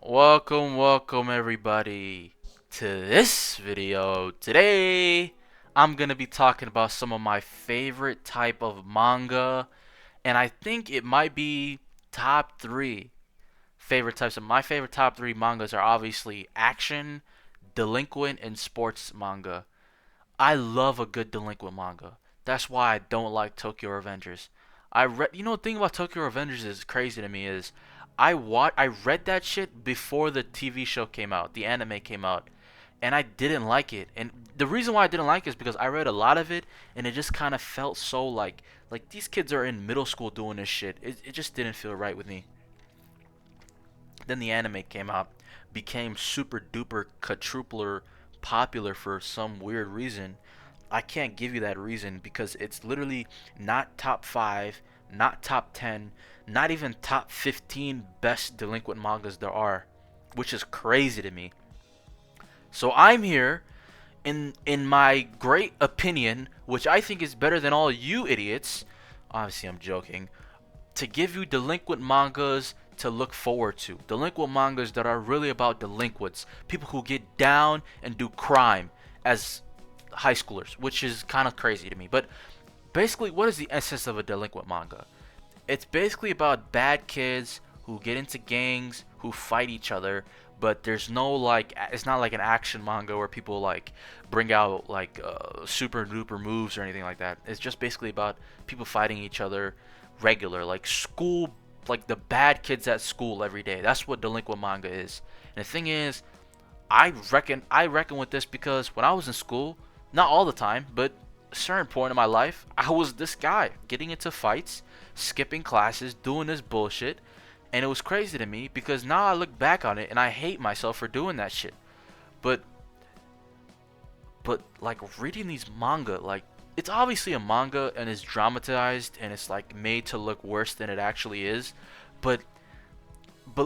Welcome everybody to this video. Today, I'm gonna be talking about some of my favorite type of manga, and I think it might be top three favorite types of my favorite top three mangas are obviously action, delinquent, and sports manga. I love a good delinquent manga. That's why I don't like Tokyo Revengers. The thing about Tokyo Revengers is crazy to me is I read that shit before the TV show came out, the anime came out, and I didn't like it. And the reason why I didn't like it is because I read a lot of it and it just kind of felt so like these kids are in middle school doing this shit. It just didn't feel right with me. Then the anime came out, became super duper quadrupler popular for some weird reason. I can't give you that reason because it's literally not top 5, not top 10, not even top 15 best delinquent mangas there are, which is crazy to me. So I'm here in my great opinion, which I think is better than all you idiots. Obviously, I'm joking to give you delinquent mangas to look forward to. Delinquent mangas that are really about delinquents, people who get down and do crime as high schoolers, which is kind of crazy to me. But basically, what is the essence of a delinquent manga? It's basically about bad kids who get into gangs, who fight each other, but there's no like it's not like an action manga where people like bring out like super duper moves or anything like that. It's just basically about people fighting each other regular, like school, like the bad kids at school every day. That's what delinquent manga is. And the thing is, I reckon with this because when I was in school, not all the time, but a certain point in my life, I was this guy getting into fights, skipping classes, doing this bullshit, and it was crazy to me because now I look back on it and I hate myself for doing that shit. But like reading these manga, like it's obviously a manga and it's dramatized and it's like made to look worse than it actually is, but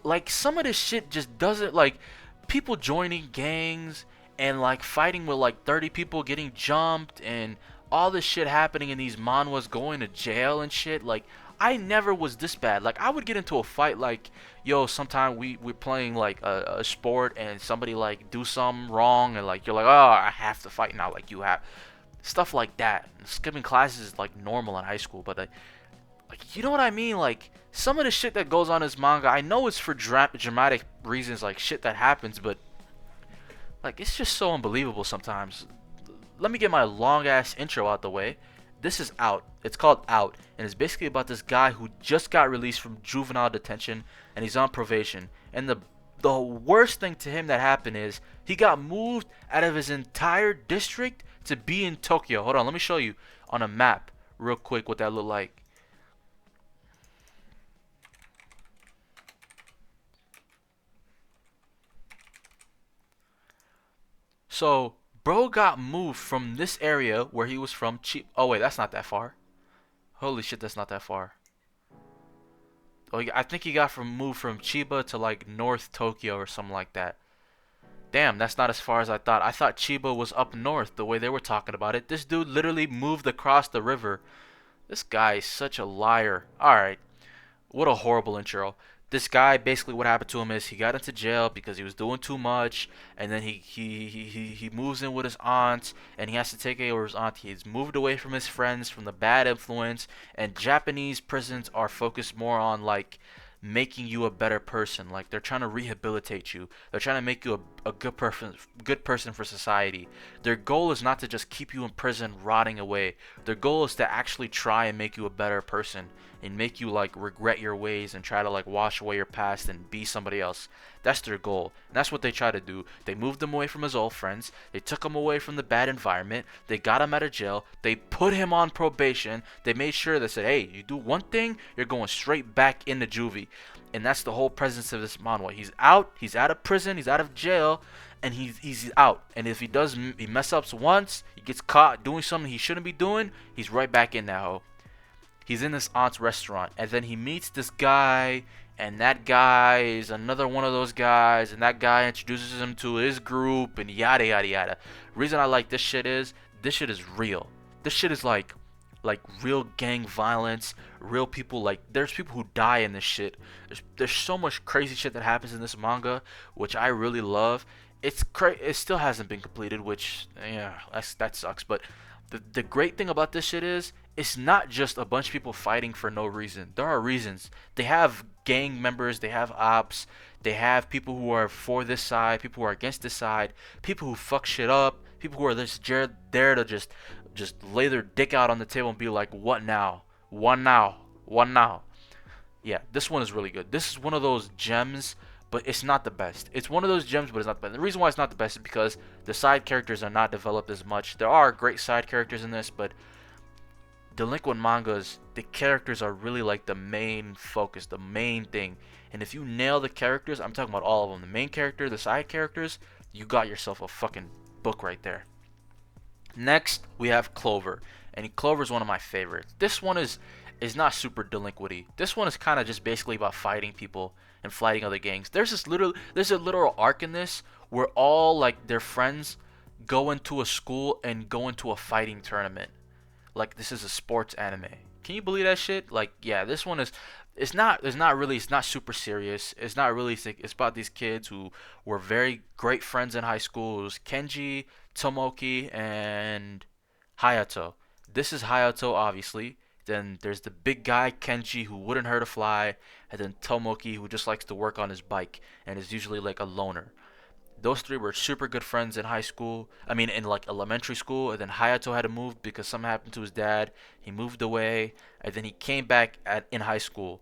like some of this shit just doesn't like people joining gangs and like fighting with like 30 people getting jumped and all this shit happening in these manhwas going to jail and shit. Like I never was this bad. Like I would get into a fight like yo sometime we're playing like a sport and somebody like do something wrong and like you're like oh I have to fight now like you have stuff like that. Skipping classes is like normal in high school, but like you know what I mean? Like some of the shit that goes on in this manga, I know it's for dramatic reasons, like shit that happens, but like it's just so unbelievable sometimes. Let me get my long ass intro out the way. This is Out. It's called Out, and it's basically about this guy who just got released from juvenile detention, and he's on probation. And the worst thing to him that happened is he got moved out of his entire district to be in Tokyo. Hold on, let me show you on a map real quick what that looked like. So, bro got moved from this area where he was from. Oh wait, that's not that far. Holy shit, that's not that far. Oh, I think he got moved from Chiba to like North Tokyo or something like that. Damn, that's not as far as I thought. I thought Chiba was up north the way they were talking about it. This dude literally moved across the river. This guy is such a liar. Alright, what a horrible intro. This guy basically what happened to him is he got into jail because he was doing too much, and then he moves in with his aunt, and he has to take care of his aunt. He's moved away from his friends, from the bad influence, and Japanese prisons are focused more on like making you a better person. Like they're trying to rehabilitate you. They're trying to make you a good person for society. Their goal is not to just keep you in prison rotting away. Their goal is to actually try and make you a better person and make you like regret your ways and try to like wash away your past and be somebody else. That's their goal. And that's what they try to do. They moved him away from his old friends. They took him away from the bad environment. They got him out of jail. They put him on probation. They made sure they said, hey, you do one thing, you're going straight back into juvie. And that's the whole presence of this manhwa. He's out. He's out of prison. He's out of jail. And he's out. And if he mess ups once, he gets caught doing something he shouldn't be doing, he's right back in that hole. He's in his aunt's restaurant, and then he meets this guy, and that guy is another one of those guys, and that guy introduces him to his group, and yada yada yada. Reason I like this shit is real. This shit is like like real gang violence, real people. Like there's people who die in this shit. There's so much crazy shit that happens in this manga, which I really love. It still hasn't been completed, which yeah, that sucks. But the great thing about this shit is it's not just a bunch of people fighting for no reason. There are reasons. They have gang members, they have ops, they have people who are for this side, people who are against this side, people who fuck shit up, people who are there to just lay their dick out on the table and be like, what now? One now, one now. Yeah, this one is really good. This is one of those gems, but it's not the best. It's one of those gems, but it's not the best. The reason why it's not the best is because the side characters are not developed as much. There are great side characters in this, but delinquent mangas, the characters are really like the main focus, the main thing. And if you nail the characters, I'm talking about all of them, the main character, the side characters, you got yourself a fucking book right there. Next, we have Clover, and Clover is one of my favorites. This one is not super delinquenty. This one is kind of just basically about fighting people and fighting other gangs. There's a literal arc in this where all like their friends go into a school and go into a fighting tournament. Like this is a sports anime. Can you believe that shit? Like yeah, this one is it's not super serious. It's not really it's about these kids who were very great friends in high school. It was Kenji, Tomoki, and Hayato. This is Hayato obviously. Then there's the big guy Kenji who wouldn't hurt a fly, and then Tomoki who just likes to work on his bike and is usually like a loner. Those three were super good friends in high school. I mean, in like elementary school. And then Hayato had to move because something happened to his dad. He moved away, and then he came back in high school.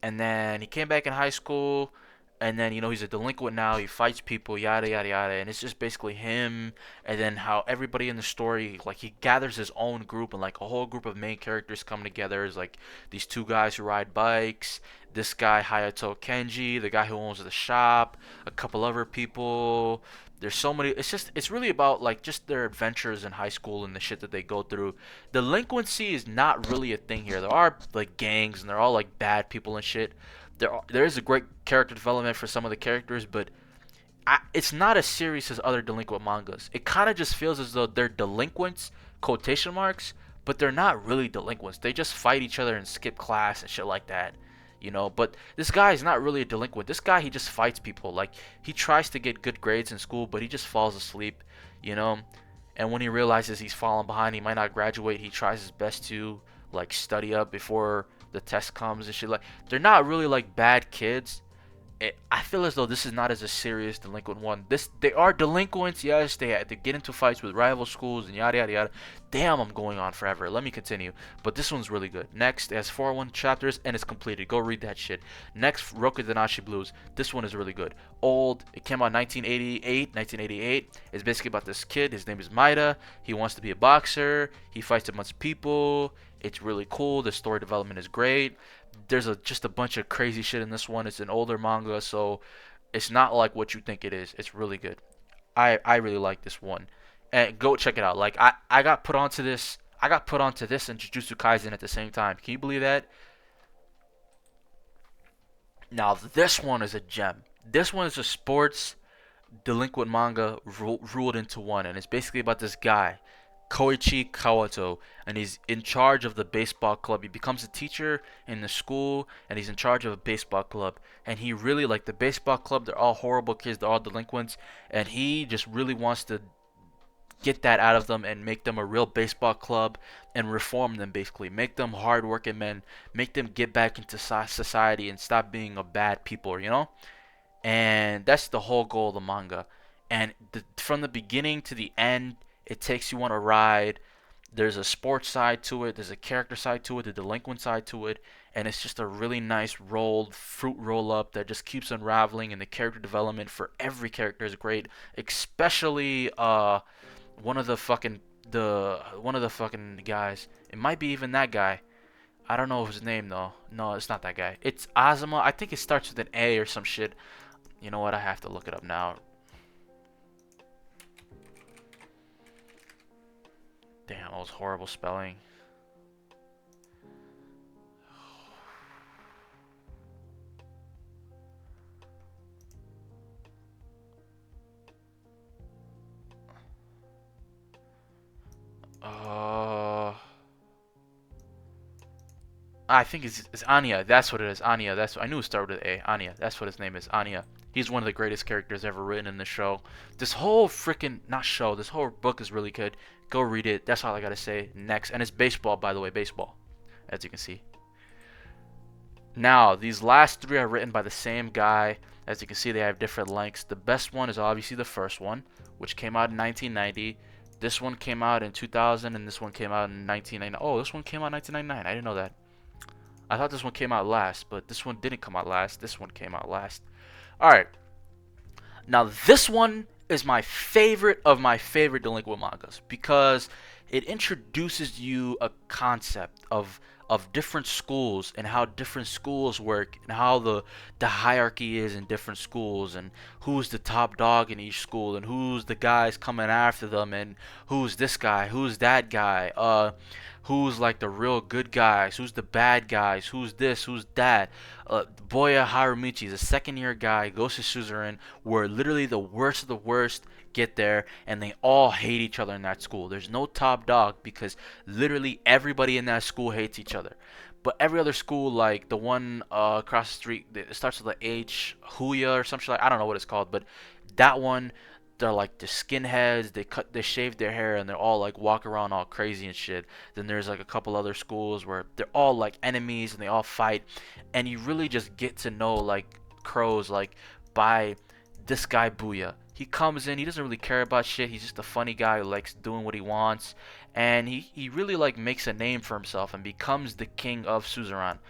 And then he came back in high school, and then he's a delinquent now. He fights people, yada yada yada, and it's just basically him. And then how everybody in the story, like he gathers his own group, and like a whole group of main characters come together. Is like these two guys who ride bikes, this guy Hayato Kenji, the guy who owns the shop, a couple other people. There's so many. It's really about like just their adventures in high school and the shit that they go through. Delinquency is not really a thing here. There are like gangs and they're all like bad people and shit. There is a great character development for some of the characters, but it's not as serious as other delinquent mangas. It kind of just feels as though they're delinquents, quotation marks, but they're not really delinquents. They just fight each other and skip class and shit like that. But this guy is not really a delinquent. This guy, he just fights people. Like, he tries to get good grades in school, but he just falls asleep, you know? And when he realizes he's falling behind, he might not graduate, he tries his best to, like, study up before the test comes and shit. Like, they're not really, like, bad kids. I feel as though this is not as a serious delinquent one. They are delinquents, yes. They get into fights with rival schools and yada yada yada. Damn, I'm going on forever. Let me continue. But this one's really good. Next, it has 401 chapters and it's completed. Go read that shit. Next, Roku Danashi Blues. This one is really good. Old. It came out 1988. 1988. It's basically about this kid. His name is Maida. He wants to be a boxer. He fights a bunch of people. It's really cool. The story development is great. There's just a bunch of crazy shit in this one. It's an older manga, so it's not like what you think it is. It's really good. I really like this one, and go check it out. Like I got put onto this. I got put onto this and Jujutsu Kaisen at the same time. Can you believe that? Now this one is a gem. This one is a sports delinquent manga ruled into one, and it's basically about this guy, Koichi Kawato, and he's in charge of the baseball club. He becomes a teacher in the school, and he's in charge of a baseball club. And he really like the baseball club. They're all horrible kids. They're all delinquents, and he just really wants to get that out of them and make them a real baseball club and reform them, basically make them hardworking men, make them get back into society and stop being a bad people. And that's the whole goal of the manga. And from the beginning to the end, it takes you on a ride. There's a sports side to it, there's a character side to it, the delinquent side to it, and it's just a really nice rolled fruit roll up that just keeps unraveling. And the character development for every character is great, especially one of the fucking guys. It might be even that guy. I don't know his name though. No, it's not that guy. It's Azuma. I think it starts with an A or some shit. You know what? I have to look it up now. Damn, that was horrible spelling. Uh, I think it's Anya. That's what it is. Anya. That's I knew it started with A. Anya. That's what his name is. Anya. He's one of the greatest characters ever written in the show. This whole freaking not show. This whole book is really good. Go read it. That's all I gotta say. Next, and it's baseball, by the way. Baseball, as you can see. Now, these last three are written by the same guy. As you can see, they have different lengths. The best one is obviously the first one, which came out in 1990. This one came out in 2000, and this one came out in 1999. Oh, this one came out in 1999. I didn't know that. I thought this one came out last, but this one didn't come out last. This one came out last. Alright. Now, this one is my favorite of my favorite delinquent mangas because it introduces you a concept of different schools and how different schools work and how the hierarchy is in different schools and who's the top dog in each school and who's the guys coming after them and who's this guy, who's that guy, who's like the real good guys, who's the bad guys, who's this, who's that. Boya Harumichi is a second year guy, goes to Suzerain, where literally the worst of the worst get there and they all hate each other in that school. There's no top dog because literally everybody in that school hates each other. But every other school, like the one across the street, it starts with a H, Huya or something like I don't know what it's called, but that one, they're like the skinheads. They shave their hair, and they're all like walk around all crazy and shit. Then there's like a couple other schools where they're all like enemies and they all fight, and you really just get to know like crows like by this guy Booya. He comes in, he doesn't really care about shit. He's just a funny guy who likes doing what he wants, and he really like makes a name for himself and becomes the king of Suzerain.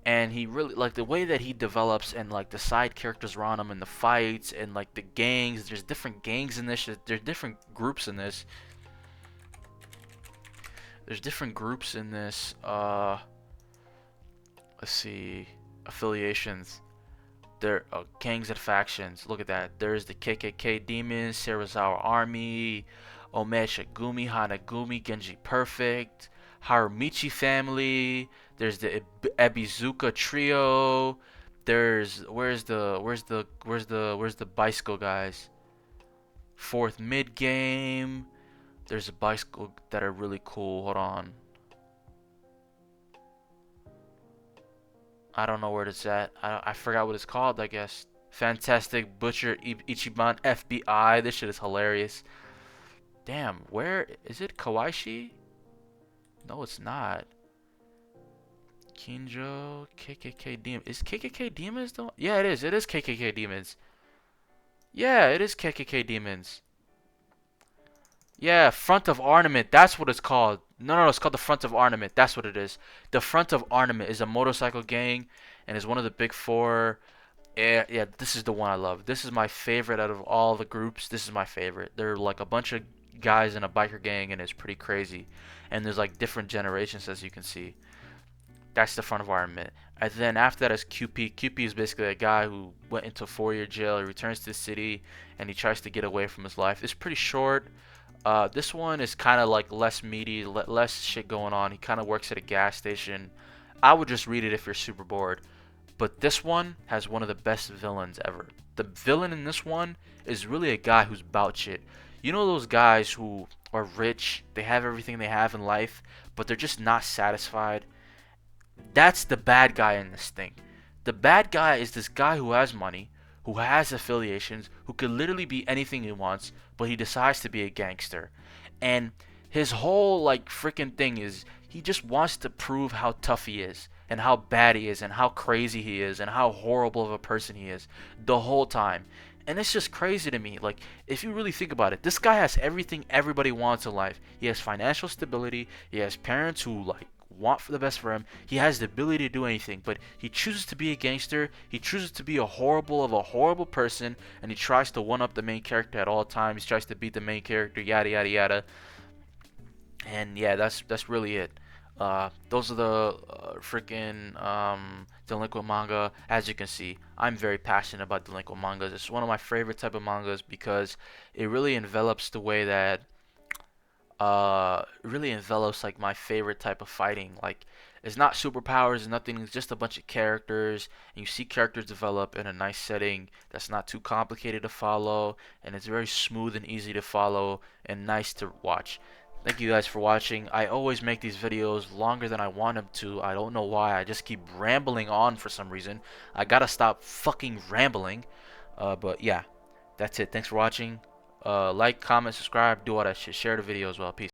And he really like the way that he develops and like the side characters around him and the fights and like the gangs. There's different gangs in this. There's different groups in this. There's different groups in this. Let's see, affiliations. There are gangs and factions. Look at that. There's the KKK Demons, Serizawa Army, Ome Shigumi, Hanagumi, Genji Perfect, Harumichi family. There's the Ebizuka trio. There's where's the bicycle guys? Fourth mid game. There's a bicycle that are really cool. Hold on. I don't know where it's at. I forgot what it's called, I guess. Fantastic Butcher Ichiban FBI. This shit is hilarious. Damn, where is it? Kawaishi? No, it's not. Kinjo KKK Demon. Is KKK Demons though? Yeah, it is. It is KKK Demons. Yeah, it is KKK Demons. Yeah, Front of Ornament. That's what it's called. No, no, no. It's called the Front of Ornament. That's what it is. The Front of Ornament is a motorcycle gang and is one of the big four. Yeah, yeah, this is the one I love. This is my favorite out of all the groups. This is my favorite. They're like a bunch of guys in a biker gang and it's pretty crazy. And there's like different generations as you can see. That's the front environment. And then after that is QP. QP is basically a guy who went into 4-year jail. He returns to the city and he tries to get away from his life. It's pretty short. This one is kind of like less meaty, less shit going on. He kind of works at a gas station. I would just read it if you're super bored. But this one has one of the best villains ever. The villain in this one is really a guy who's about shit. You know those guys who are rich, they have everything they have in life, but they're just not satisfied? That's the bad guy in this thing. The bad guy is this guy who has money, who has affiliations, who could literally be anything he wants, but he decides to be a gangster. And his whole like freaking thing is he just wants to prove how tough he is and how bad he is and how crazy he is and how horrible of a person he is the whole time. And it's just crazy to me. Like, if you really think about it, this guy has everything everybody wants in life. He has financial stability. He has parents who like want for the best for him. He has the ability to do anything, but he chooses to be a gangster. He chooses to be a horrible person, and he tries to one up the main character at all times. He tries to beat the main character, yada yada yada. And yeah, that's really it. Those are the freaking delinquent manga. As you can see, I'm very passionate about delinquent mangas. It's one of my favorite type of mangas because it really envelops the way that really envelops like my favorite type of fighting. Like it's not superpowers, it's nothing. It's just a bunch of characters, and you see characters develop in a nice setting that's not too complicated to follow, and it's very smooth and easy to follow and nice to watch. Thank you guys for watching. I always make these videos longer than I want them to. I don't know why. I just keep rambling on for some reason. I gotta stop fucking rambling. But yeah, that's it. Thanks for watching. Like, comment, subscribe, do all that shit. Share the video as well. Peace.